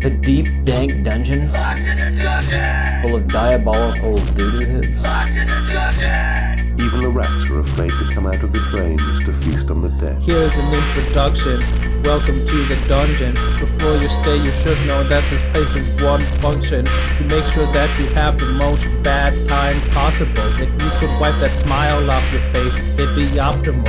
A deep, dank dungeon full of diabolical voodoo hits. Even the rats are afraid to come out of the drains to feast on the dead. Here's an introduction. Welcome to the dungeon. Before you stay, you should know that this place is one function: to make sure that you have the most bad time possible. If you could wipe that smile off your face, it'd be optimal.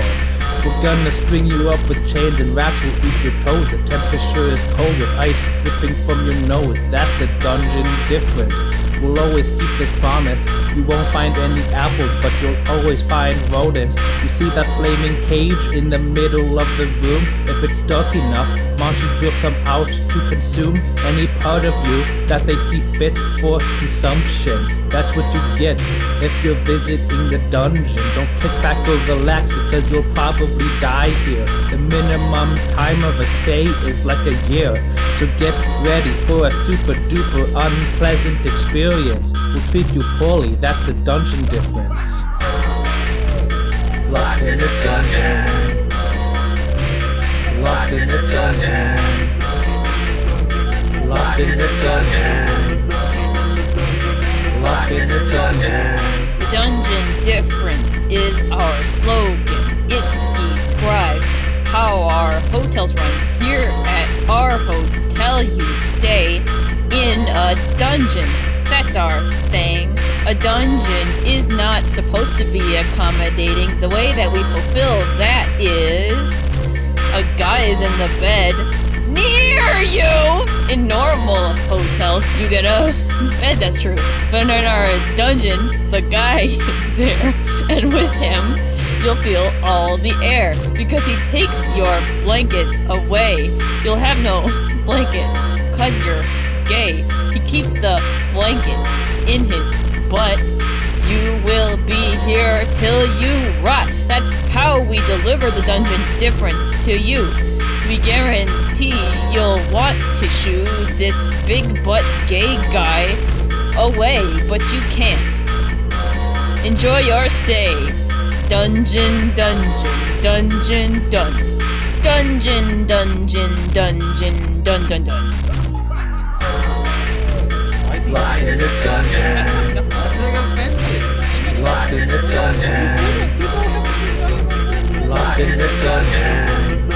We're gonna string you up with chains and rats will eat your toes. The temperature is cold with ice dripping from your nose. That's the dungeon difference. We'll always keep this promise. You won't find any apples, but you'll always find rodents. You see that flaming cage in the middle of the room? If it's dark enough, monsters will come out to consume any part of you that they see fit for consumption. That's what you get if you're visiting the dungeon. Don't kick back or relax because you'll probably die here. The minimum time of a stay is like a year. So get ready for a super duper unpleasant experience. We'll treat you poorly, that's the dungeon difference. Locked in the dungeon. Locked in the dungeon. Locked in the dungeon. Locked in the dungeon. The dungeon difference is our slogan. It describes how our hotels run. Here at our hotel, you stay in a dungeon. That's our thing. A dungeon is not supposed to be accommodating. The way that we fulfill that is a guy is in the bed near you. In normal hotels, you get a bed, that's true. But in our dungeon, the guy is there, and with him, you'll feel all the air because he takes your blanket away. You'll have no blanket because you're gay. He keeps the blanket in his butt. You will be here till you rot. That's how we deliver the dungeon difference to you. We guarantee you'll want to shoo this big butt gay guy away, but you can't. Enjoy your stay. Dungeon, dungeon, dungeon, dun. Dungeon, dungeon, dungeon, dun dun dun. Locked in the dungeon. Locked in the dungeon. Locked in the dungeon.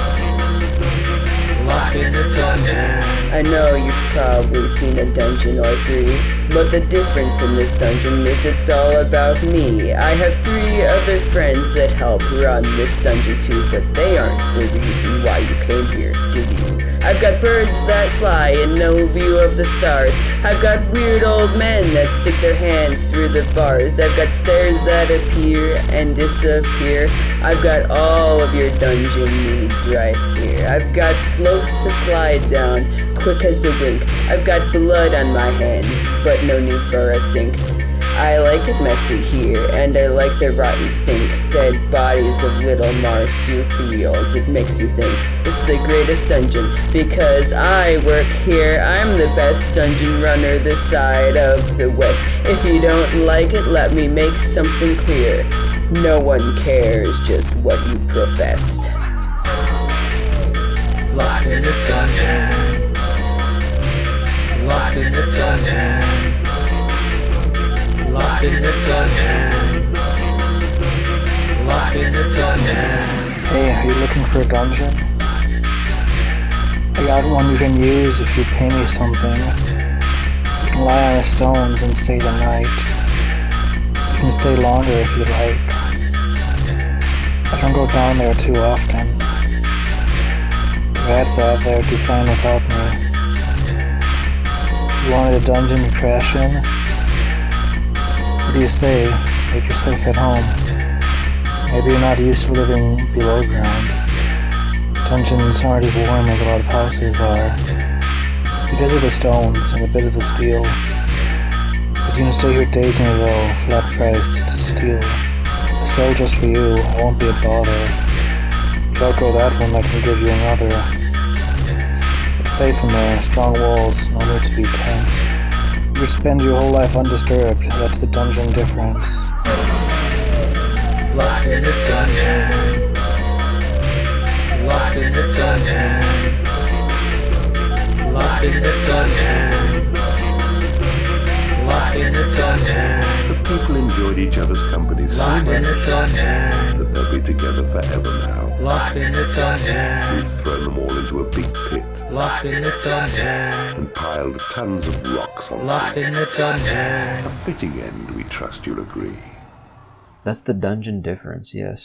Locked in the dungeon. I know you've probably seen a dungeon or three, but the difference in this dungeon is it's all about me. I have 3 other friends that help run this dungeon too, but they aren't the reason why you came here, do you? I've got birds that fly and no view of the stars. I've got weird old men that stick their hands through the bars. I've got stairs that appear and disappear. I've got all of your dungeon needs right here. I've got slopes to slide down, quick as a wink. I've got blood on my hands, but no need for a sink. I like it messy here, and I like the rotten stink. Dead bodies of little marsupials, it makes you think. This is the greatest dungeon, because I work here. I'm the best dungeon runner this side of the west. If you don't like it, let me make something clear. No one cares just what you professed. Locked in the dungeon. Locked in the dungeon. Locked in the dungeon. Locked in the dungeon. Hey, are you looking for a dungeon? I got one you can use if you pay me something. You can lie on the stones and stay the night. You can stay longer if you like. I don't go down there too often. The rats out there do fine without me. You wanted a dungeon to crash in? What do you say? Make yourself at home. Maybe you're not used to living below ground. Dungeons aren't as warm as a lot of houses are, because of the stones and a bit of the steel. But you can stay here days in a row, flat price to steal. A cell just for you, I won't be a bother. If you outgrow that one, I can give you another. It's safe in there, strong walls, no need to be tense. You spend your whole life undisturbed, that's the dungeon difference. Locked in the dungeon. Locked in the dungeon. Locked in the dungeon. Locked in the dungeon. The people enjoyed each other's company so Locked in much the dungeon. that they'll be together forever now. Locked in the dungeon. We've thrown them all into a big pit Locked in the dungeon. and piled tons of rocks on Locked in the dungeon. a fitting end, we trust you'll agree. That's the dungeon difference, yes.